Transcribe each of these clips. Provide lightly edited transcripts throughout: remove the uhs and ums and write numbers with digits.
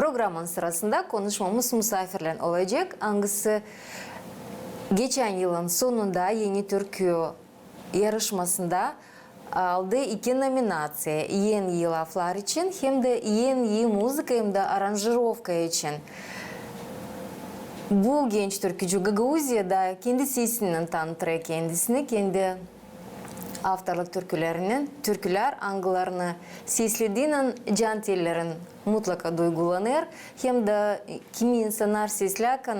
Programın sırasında konuşmamız misafirle olacak. Hangisi geçen yılın sonunda Yeni Türkü yarışmasında aldı 2 nominasya. En iyi laflar için hem de en iyi müzik hem de aranjirovka için. Bu genç türkücü Gagauziya'da kendi sesinden tanıtır kendisini, kendi avtorluk türküler angılarını seslediğinin can tellerin mutlaka duygulanır. Hem de kimi insanlar seslerken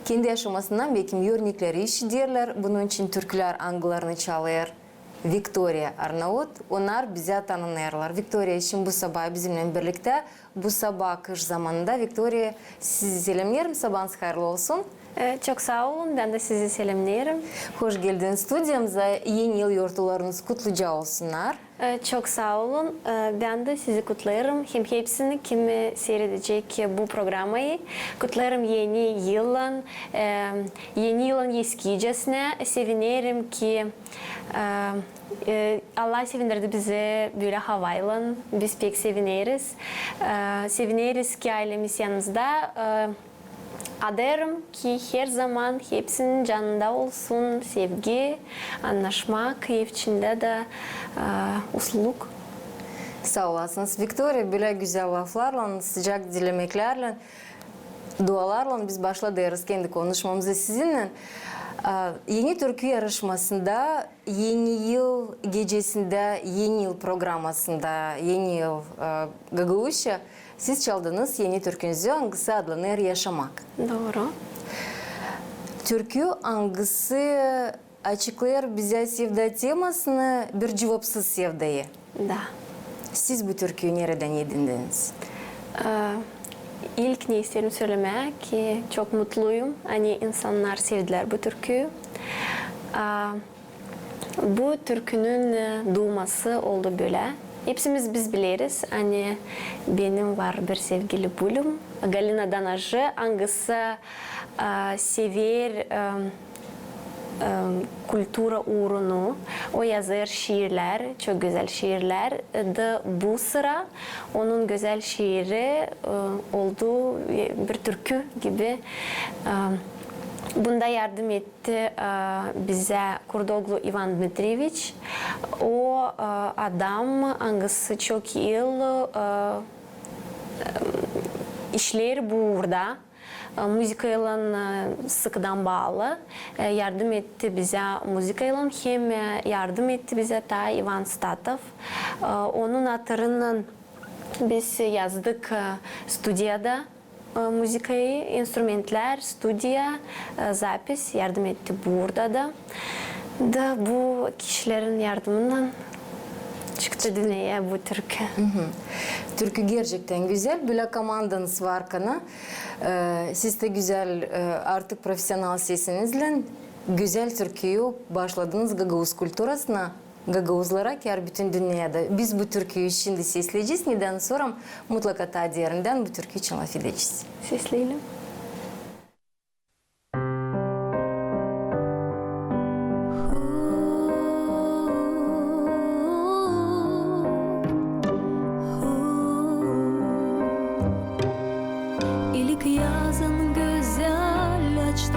kendi yaşamasından belki örnekleri işidirler. Bunun için türküler angılarını çalır. Victoria Arnavut, onlar bize tanınırlar. Victoria için bu sabah bizimle birlikte. Bu sabah kış zamanında Victoria sizi selamlıyorum. Sabahınız hayırlı olsun. Çok sağ olun. Ben de sizi selamlıyorum. Hoş geldiniz stüdyamıza. Yeni yıl yortularınız kutluca olsunlar. Çok sağ olun. Ben de sizi kutlarım. Hem hepsini kim seyredecek bu programı kutlarım yeni yılın. Yeni yılın eski gecesine sevinirim ki Allah sevindirdi bizi böyle havayla. Biz pek seviniriz. Seviniriz ki ailemiz yanımızda. Adarım ki her zaman hepsinin canında olsun sevgi, anlaşmak, içinde de usluluk. Sağ olasınız. Victoria böyle güzel laflarla, sıcak dilemeklerle, dualarla biz başladığımız kendi konuşmamızı sizinle. Yeni Türkü yarışmasında, Yeni Yıl gecesinde, Yeni Yıl programmasında, Yeni Yıl Gagauzca siz çaldınız Yeni Türkünüzü hangisi adlanır Yaşamak. Doğru. Türkü hangisi açıklar bize sevda temasını bir cevapsız sevdayı. Da. Siz bu türküyü nereden edindiniz? İlk ne isterim söylemek ki çok mutluyum. Hani insanlar sevdiler bu türküyü. Bu türkünün doğması oldu böyle. Hepsimiz biz biliriz. Hani benim var bir sevgili bulum. Galina Danajı hangisi sever kultura uğrunu. O yazar şiirler, çok güzel şiirler. De bu sıra onun güzel şiiri olduğu bir türkü gibi. Bunda yardım etti bize Kurdoglu Ivan Dmitrievich. O adam hangisi çok yıl işler burada. Müzikayla sıkıdan bağlı. Yardım etti bize müzikayla hem yardım etti bize ta Ivan Statov. Onun hatırından biz yazdık stüdyada. Müzikayı, instrumentler, stüdya, zapis yardım etti burada da. Bu kişilerin yardımından çıktı dünyaya bu türkü. Türkü gerçekten güzel. Böyle komandanız var kana. Siz de güzel artık profesyonel sesinizle güzel türküyü başladınız Gagauz kulturasına. Gagauzlara ki bütün dünyada. Biz bu türküyü şimdi sesleyeceğiz. Neden sonra mutlaka ta diğerinden bu türkü için laf edeceğiz. Sesleyelim. İlk yazın güzel açtı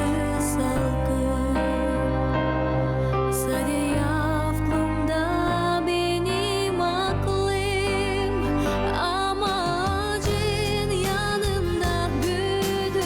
salgın. Sadece aklımda benim aklım. Amacın yanında büyüdü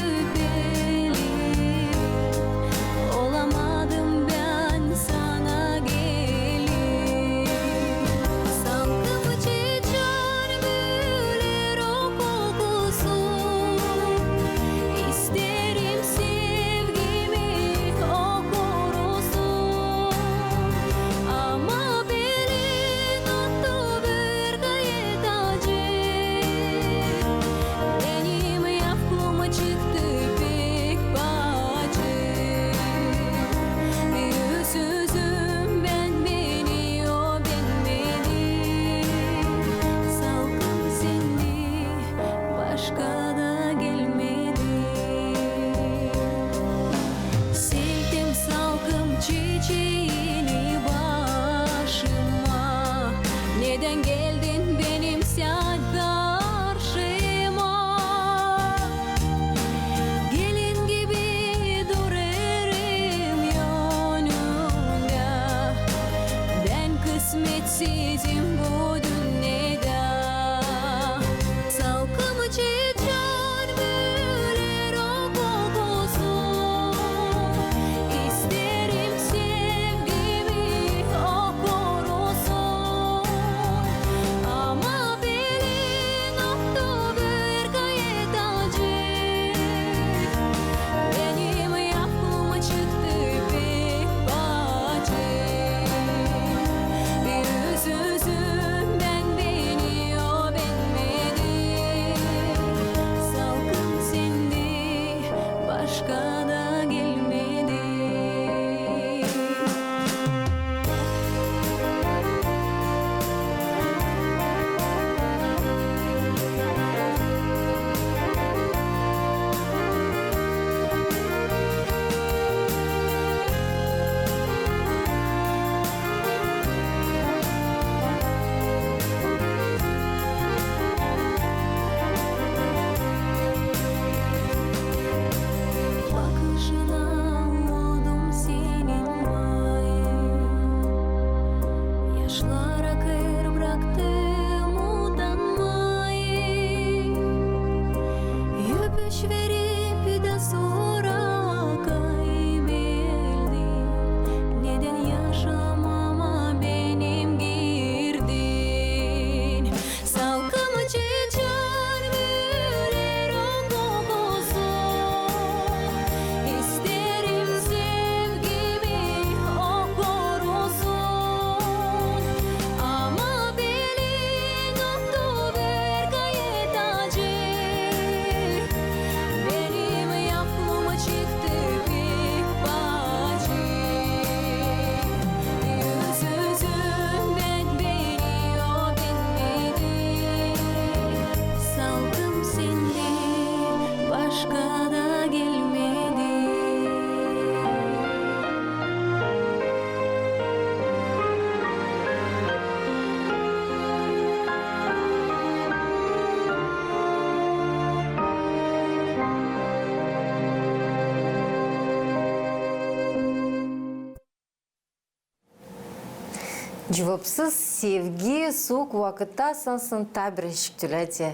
Cevapsız sevgi soğuk vakitte sansın tabir şiktületi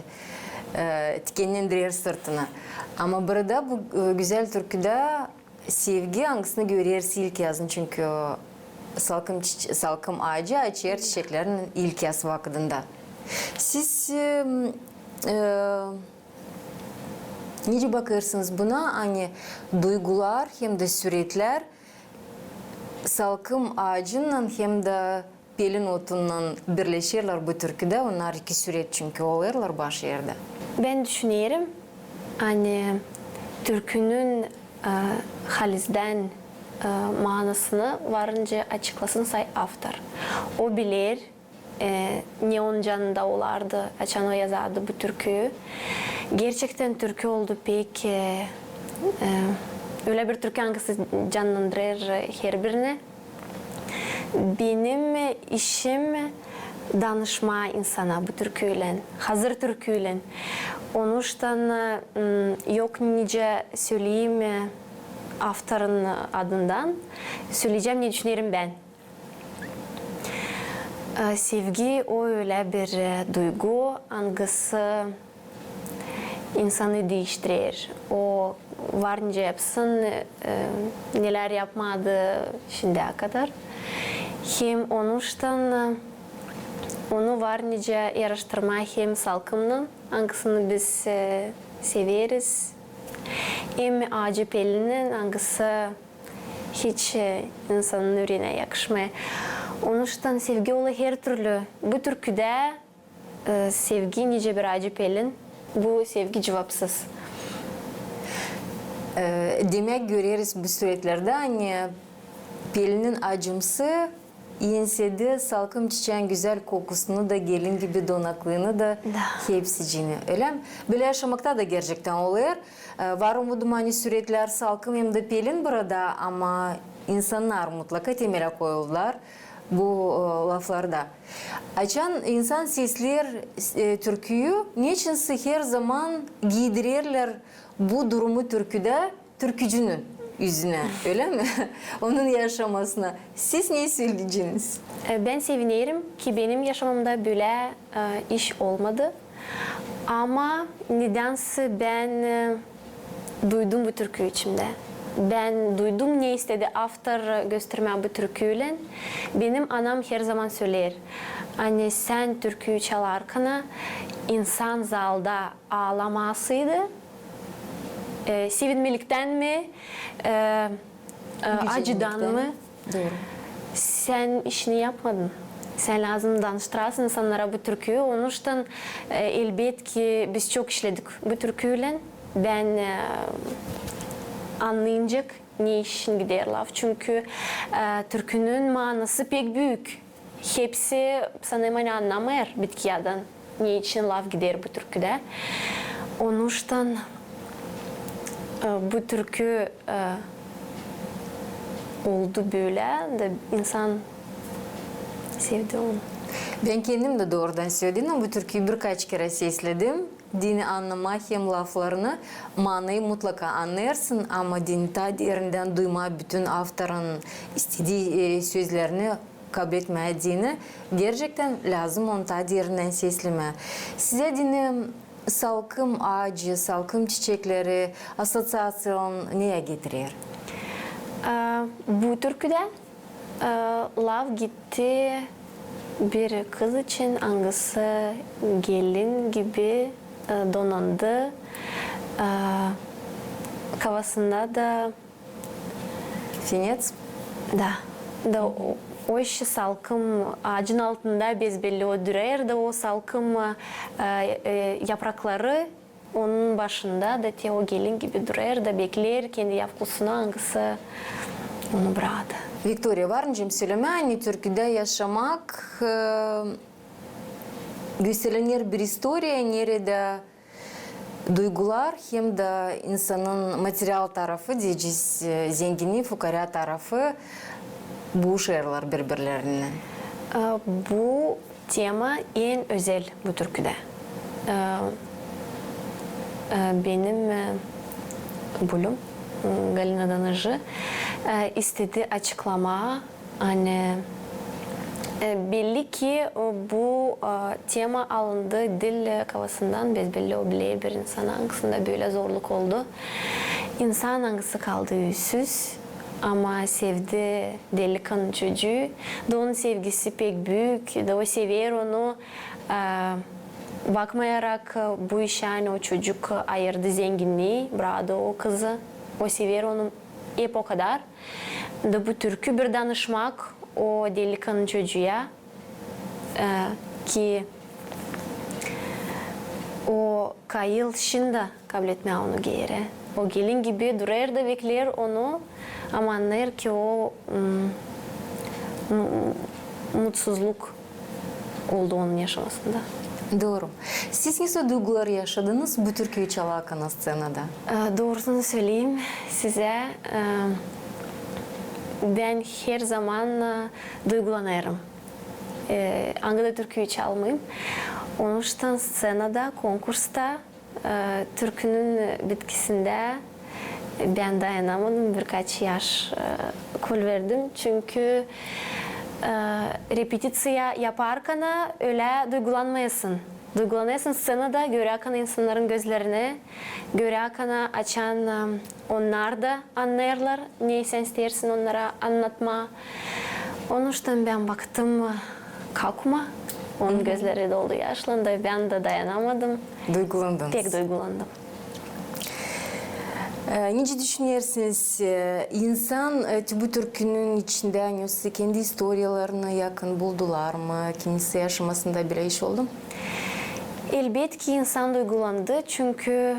tikenlendirir sırtını. Ama burada bu güzel türküde sevgi hangisini görüyoruz ilk yazın çünkü salkım ağacı açıyor çiçeklerin ilk yaz vakitinde. Siz nece bakırsınız buna? Hani duygular hem de süretler salkım ağacından hem de pelin otundan birleşirler bu türküde. Onlar iki süret çünkü olurlar baş yerde. Ben düşünüyorum hani türkünün halizden manasını varınca açıklasın say автор. O bilir ne onun canında olardı, açan o yazardı bu türküyü. Gerçekten türkü oldu pek öyle bir türkü hangisi canlandırır her birine. Benim işim danışma insana bu türküyle, hazır türküyle. Onun için yok nice söyleyeyim авторın adından. Söyleyeceğim ne düşünüyorum ben. Sevgi o öyle bir duygu hangisi insanı değiştirir. O varınca yapsın neler yapmadı şimdiye kadar. Hem onun için onu varınca yarıştırma hem salkımın hangisini biz severiz. Hem ağacı pelinin hangisi hiç insanın yüreğine yakışmıyor. Onun için sevgi olayı her türlü. Bu türküde sevgi nice bir ağacı pelin. Bu sevgi cevapsız. Demek görüyoruz bu süreçlerde hani pelinin acımsı yensede salkım çiçeğin güzel kokusunu da gelin gibi donaklığını da hepsicini öyle mi? Böyle yaşamakta da gerçekten oluyor. Var umudum hani süreçler salkım hem de pelin burada ama insanlar mutlaka temele koyuldular bu laflarda. Açan insan sesler türküyü niçin her zaman giydirirler bu durumu türküde türkücünün yüzüne öyle mi? Onun yaşamasına. Siz ne söyleyeceksiniz? Ben sevinirim ki benim yaşamımda böyle iş olmadı. Ama nedense ben duydum bu türkü içimde. Ben duydum ne istedi author gösterme bu türküyle. Benim anam her zaman söyler. Hani sen türküyü çalarken insan zalda ağlamasıydı. Sevinmelikten mi? Acıdan mı? Doğru. Sen işini yapmadın. Sen lazım danıştırasın insanlara bu türküyü. Onun için elbet ki biz çok işledik bu türküyle. Ben anlayacak ne işin gider laf. Çünkü türkünün manası pek büyük. Hepsi sanırım anlamıyor bitkiyadan. Ne için laf gider bu türküde. Onun için bu türkü oldu böyle de insan sevdi onu. Ben kendim de doğrudan söyledim. Bu türküyü birkaç kere sesledim. Dini anlama hem laflarını, manayı mutlaka anlarsın ama dini ta yerinden duyma bütün autorun istediği sözlerini kabul etmediğini gerçekten lazım onu ta yerinden sesleme. Size dini salkım ağacı, salkım çiçekleri asosiyasyonu neye getirir? Bu türküde laf gitti bir kız için hangisi gelin gibi donandı. Kafasında da Finets? da o işi salkım ağacın altında bezbelli o durar da o salkım yaprakları onun başında da o gelin gibi durar da bekler kendi yavrulusuna hangisi onu bıraktı. Victoria varıncım söyleme hani Türkiye'de yaşamak gösterilen bir historia nerede duygular hem de insanın materyal tarafı diyeceğiz zengini fukara tarafı buluşurlar birbirlerine. Bu tema en özel bu türküde. Benim bölüm Galina Danıcı istedi açıklama hani Belli ki bu tema alındı dil kavasından bezbelli o bile bir insan hangisinde böyle zorluk oldu. İnsan hangisi kaldı yüzsüz ama sevdi delikanlı çocuğu. Da onun sevgisi pek büyük. Da o sever onu. Bakmayarak bu işe yani o çocuk ayırdı zenginliği. Bıraktı o kızı. O sever onu hep o kadar. Da bu türkü bir danışmak o delikanlı çocuğa ki o kayıl şimdi kabul etmeye onu geri. O gelin gibi durar da bekler onu ama anlar ki o mutsuzluk oldu onun yaşamasında. Doğru. Siz nasıl duygular yaşadınız bu türküyü çalarken scenada? Doğrusunu söyleyeyim size. Ben her zaman duygulanırım. Angada türküyü çalmayayım. Onun için scenada, konkursta türkünün bitkisinde ben dayanamadım. Birkaç yaş kol verdim. Çünkü repetisiya yaparken öyle duygulanmayasın. Duygulanıyorsun scenada, görürken insanların gözlerini, görürken açan onlar da anlarlar. Ne sen istersin onlara anlatma. Onun için ben baktım, kalkma. Onun gözleri doldu yaşlandı. Ben de dayanamadım. Duygulandınız. Pek duygulandım. Nece düşünüyorsunuz? İnsan bu türkünün içinde kendi historiyalarına yakın buldular mı? Kendisi yaşamasında bir iş oldu mu? Elbette ki insan duygulandı çünkü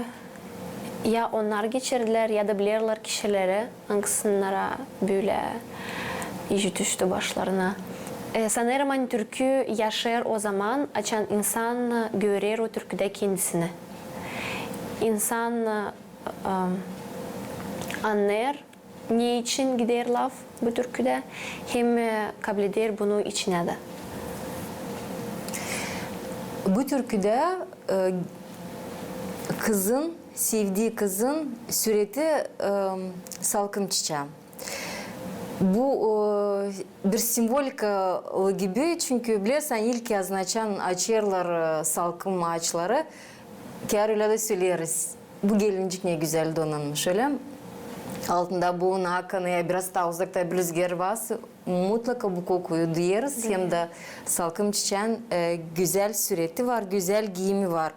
ya onlar geçirdiler ya da bilirler kişileri hangisinlere böyle işi düştü başlarına. Sanırım hani türkü yaşar o zaman açan insan görür o türküde kendisini. İnsan anlar ne için gider laf bu türküde hem kabul eder bunu içine de. Bu türküde kızın, sevdiği kızın sureti salkım çiçeği. Bu bir simbolik gibi çünkü bilirsen ilk yazın açarlar salkım ağaçları. Kâr öyle de söyleriz. Bu gelincik ne güzel donanmış öyle mi? Altında buğun hakanıya biraz daha uzakta bir rüzgar varsa mutlaka bu kokuyu duyarız. Hem de salkım çiçeğin güzel sureti var, güzel giyimi var.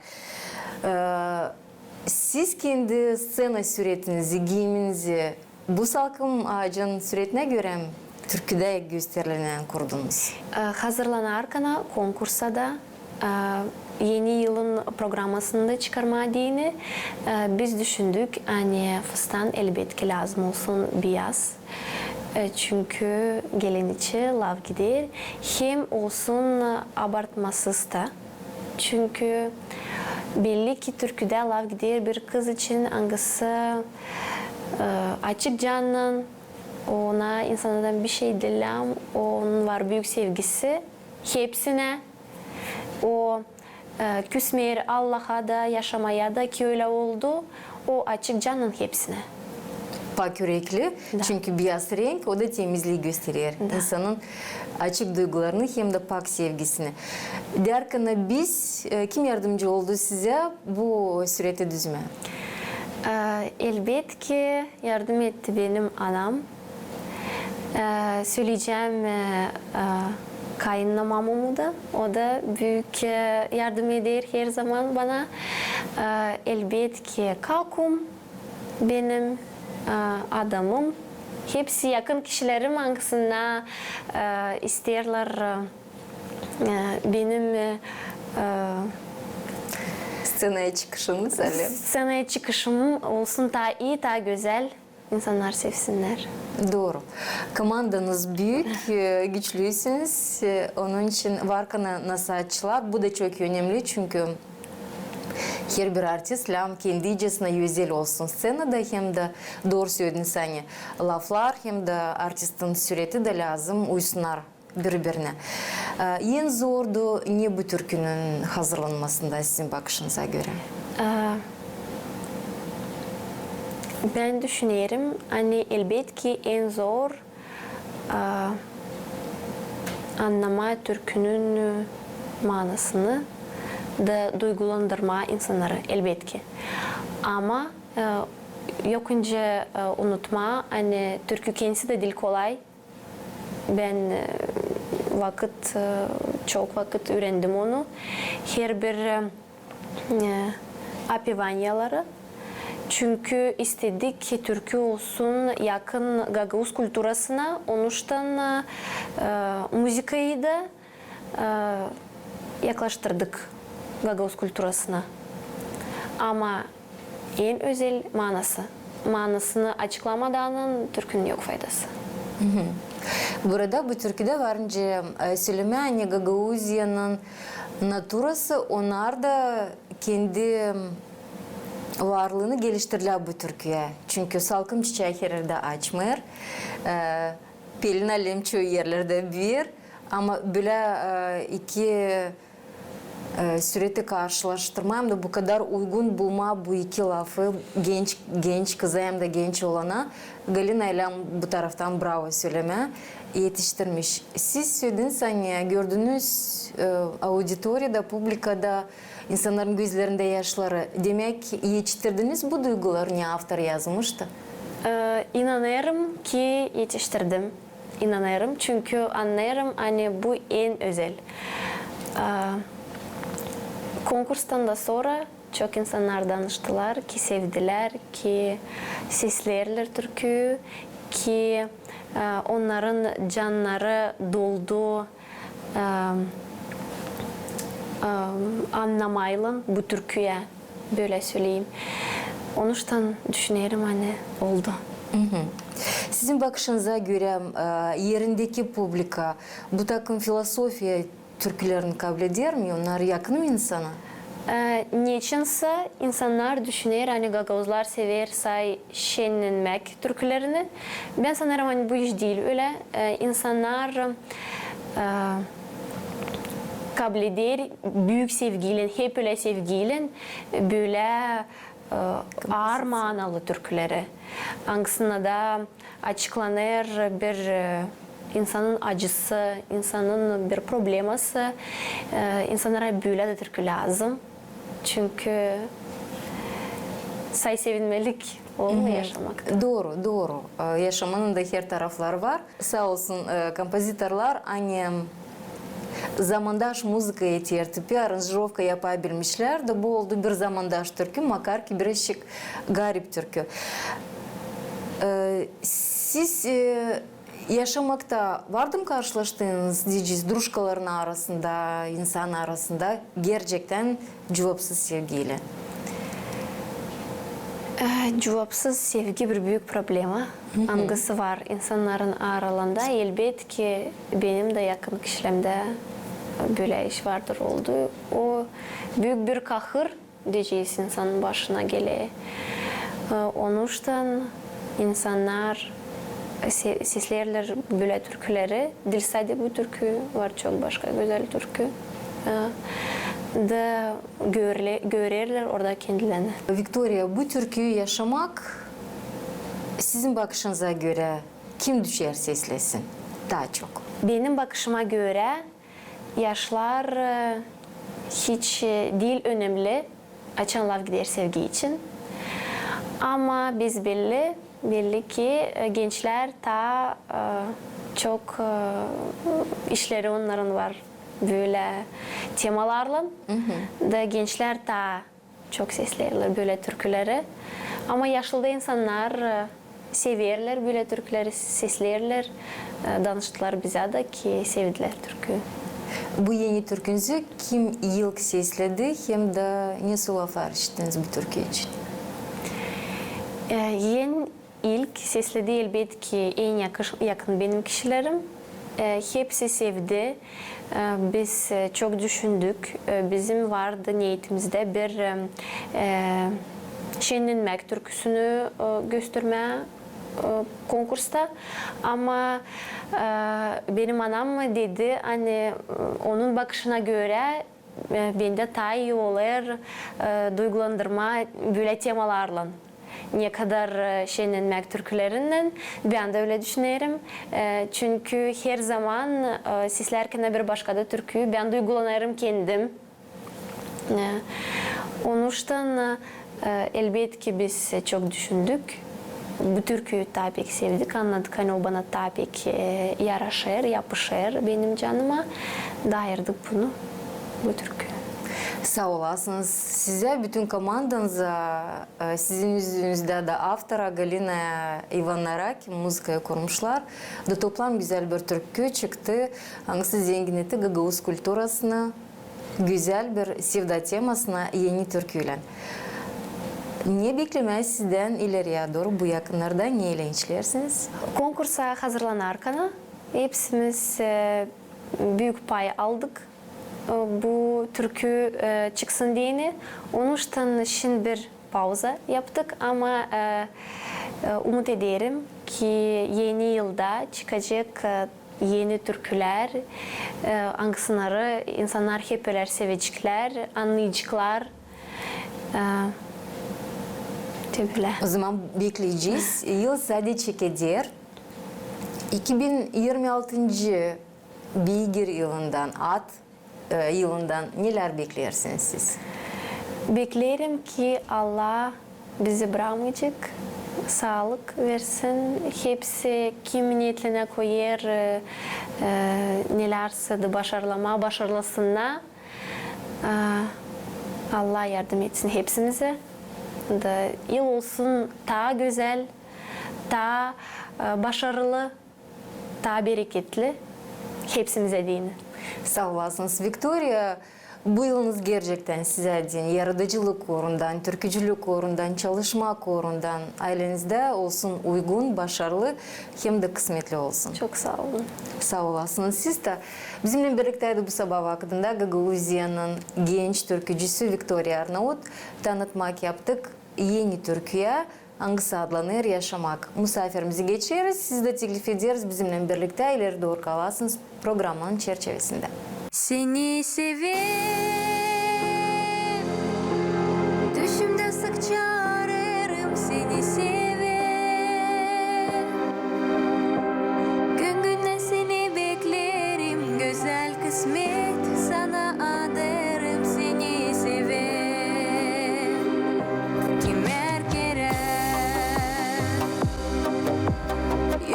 Siz kendi scena suretinizi, giyiminizi bu salkım ağacın suretine göre mi türküde gösterilen kurdunuz? Hazırlanarken konkursa da yeni yılın programmasında çıkarma diyeni biz düşündük hani fıstan elbette lazım olsun beyaz. Çünkü gelin içi lav gider. Hem olsun abartmasız da. Çünkü belli ki türküde lav gider bir kız için hangisi açık canlı, ona insanlardan bir şey dilemem, onun var büyük sevgisi. Hepsine o küsmeyer Allah'a da yaşamaya da ki öyle oldu. O açık canın hepsine. Pak yürekli çünkü beyaz renk o da temizliği gösterir. İnsanın açık duygularını hem de pak sevgisini. Derken biz kim yardımcı oldu size bu sureti düzme? Elbette ki yardım etti benim anam. Söyleyeceğim kayınlamamı da. O da büyük yardım eder her zaman bana. Elbette ki kalkum benim adamım. Hepsi yakın kişilerim hangisine isterler benim Scenaya çıkışınız öyle. Scenaya çıkışım olsun daha iyi, daha güzel. İnsanlar sevsinler. Doğru. Komandanız büyük, güçlüysünüz. Onun için var nasihatçılar. Bu da çok önemli çünkü her bir artist kendi icesine özel olsun scenada hem de doğru söylediniz hani laflar hem de artistin sureti de lazım uysunlar birbirine. En zordu ne bu türkünün hazırlanmasında sizin bakışınıza göre? Ben düşünüyorum hani elbette ki en zor anlama türkünün manasını da duygulandırma insanları elbette. Ama yok önce unutma, hani türkü kendisi de dil kolay. Ben çok vakit öğrendim onu. Her bir apivanyaları. Çünkü istedik ki türkü olsun yakın Gagavuz kültürasına. Onuştan müzikayı da yaklaştırdık Gagavuz kültürasına. Ama en özel manasını açıklamadan türkünün yok faydası. Burada bu türküde varınca söyleme hani Gagavuzya'nın naturası, onlar da kendi varlığını geliştirirler bu türküye. Çünkü salkım çiçeği her yerde açmıyor. Pelin alem çoğu yerlerde büyür. Ama böyle iki süreti karşılaştırmam da bu kadar uygun bulma bu iki lafı genç kıza hem de genç olana Galina ile bu taraftan bravo söyleme yetiştirmiş. Siz söylediniz hani gördüğünüz auditoriyada, publikada insanların gözlerinde yaşları. Demek yetiştirdiniz bu duyguları, ne автор yazmıştı? İnanıyorum ki yetiştirdim. İnanıyorum çünkü anlıyorum hani bu en özel. Konkurstan da sonra çok insanlar danıştılar ki sevdiler, ki seslerler türkü, ki onların canları doldu anlamayla bu türküye, böyle söyleyeyim. Onuştan düşünüyorum hani oldu. Sizin bakışınıza göre yerindeki publika bu takım filosofiya türkülerini kabul eder mi? Onlar yakın mı insana? Niçinse insanlar düşünür hani Gagavuzlar sever şenlenmek türkülerini. Ben sanırım hani bu iş değil öyle. İnsanlar kabul eder büyük sevgiyle, hep öyle sevgiyle böyle ağır manalı türküleri. Hangisine da açıklanır bir insanın acısı, insanın bir probleması, insanlara böyle de türkü lazım. Çünkü sevinmelik olmuyor yaşamakta. Doğru. Yaşamanın da her tarafları var. Sağ olsun kompozitörler hani zamandaş müzikaya tertip, aranjировка yapabilmişler de bu oldu bir zamandaş türkü, makar ki birazcık garip türkü. Siz yaşamakta vardı mı karşılaştığınız diyeceğiz druşkaların arasında, insan arasında gerçekten cevapsız sevgiyle? Cevapsız sevgi bir büyük problema. Hangisi var insanların aralarında? Elbette ki benim de yakın kişilerimde böyle iş vardır oldu. O büyük bir kahır diyeceğiz insanın başına gele. Onuştan insanlar seslerler böyle türküleri. Dilsade bu türkü var, çok başka güzel türkü. Da görürler orada kendilerini. Victoria, bu türküyü yaşamak sizin bakışınıza göre kim düşer seslesin daha çok? Benim bakışıma göre yaşlar hiç değil önemli. Açan laf gider sevgi için. Ama biz belli ki gençler daha çok işleri onların var. Böyle temalarla da gençler daha çok seslerler böyle türküleri. Ama yaşlı da insanlar severler böyle türküleri, seslerler. Danıştılar bize de ki sevdiler türkü. Bu yeni türkünüzü kim ilk sesledi hem de nasıl laflar işittiniz bu türkü için? İlk sesledi elbette ki en yakın benim kişilerim. Hepsi sevdi. Biz çok düşündük. Bizim vardı niyetimizde bir şenlenmek türküsünü gösterme konkursta. Ama benim anam dedi hani onun bakışına göre bende daha iyi olur duygulandırma böyle temalarla. ne kadar şenlenmek türkülerinden. Ben de öyle düşünüyorum. Çünkü her zaman sizlerken bir başka da türküyü ben duygulanırım kendim. Onun için elbette ki biz çok düşündük. Bu türküyü tabii ki sevdik, anladık. Hani o bana tabii ki yaraşır, yapışır benim canıma. Dairdik bunu, bu türküyü. Sağ olasınız. Size, bütün komandanıza, sizin yüzünüzde de avtora Galina Ivanarak müzikayı kurmuşlar. Da toplam güzel bir türkü çıktı. Hangisi zengin etti Gagavuz kulturasına, güzel bir sevda temasına yeni türküyle. Ne beklemez sizden ileriye doğru bu yakınlarda ne eğlençlersiniz? Konkursa hazırlanarken hepsimiz büyük pay aldık. Bu türkü çıksın diye. Onun için şimdi bir pauza yaptık ama umut ederim ki yeni yılda çıkacak yeni türküler, hangisleri insanlar hep öyle sevecekler, anlayacaklar. Tebrikler. O zaman bekleyeceğiz. Yıl sadece gider. 2026. Beygir yılından, at yılından neler beklersiniz siz? Beklerim ki Allah bizi bırakmayacak, sağlık versin. Hepsi kim niyetine koyar, nelerse de başarılasınlar. Allah yardım etsin hepsimize. Da yıl olsun daha güzel, daha başarılı, daha bereketli hepsimize deyin. Sağ olasınız. Victoria, bu yılınız gerçekten size deyin. Yaratıcılık uğrundan, türkücülük uğrundan, çalışmak uğrundan ailenizde olsun uygun, başarılı hem de kısmetli olsun. Çok sağ olun. Sağ olasınız. Siz de bizimle birlikteydi bu sabah vaktinde Gagavuzya'nın genç türkücüsü Victoria Arnavut tanıtmak yaptık. Yeni türküye hangisi adlanır yaşamak. Misafirimizi geçeriz. Siz de teklif ederiz. Bizimle birlikte ileri doğru kalasınız programın çerçevesinde. Seni sever, düşümde sıkça ararım seni sever. Gün günden seni beklerim, güzel kısmet sana adarım seni sever. Kimer kerem,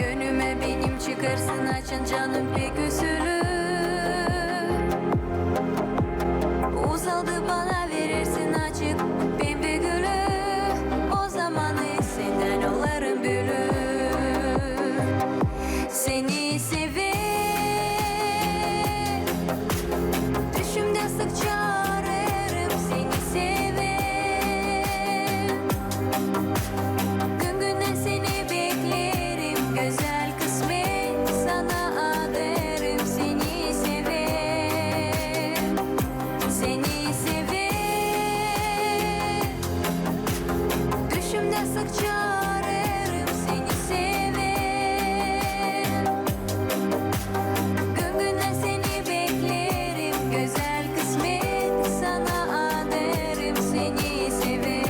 yönüme benim çıkarsın açın canım pek üzülür. Uzaldı bana verirsin açık pembe gülü. O zaman senden olarım bülü. Seni sever, düşümde sıkça ararım seni sever. Gün günden seni beklerim, güzel kısmet sana adarım seni sever. Seni sever, düşümde sıkça ararım seni sever. Gün günden seni beklerim, güzel kısmet sana adarım seni sever.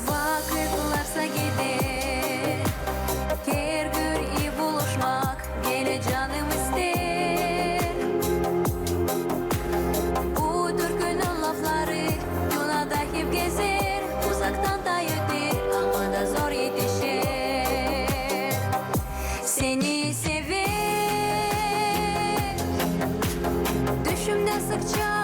Vakıtlarsa gider, her gün iyi buluşmak gele canım ister. Bu türkünün lafları dünyada hep gezer, uzaktan da yeter ama da zor yetişir. Seni sever, düşümde sıkça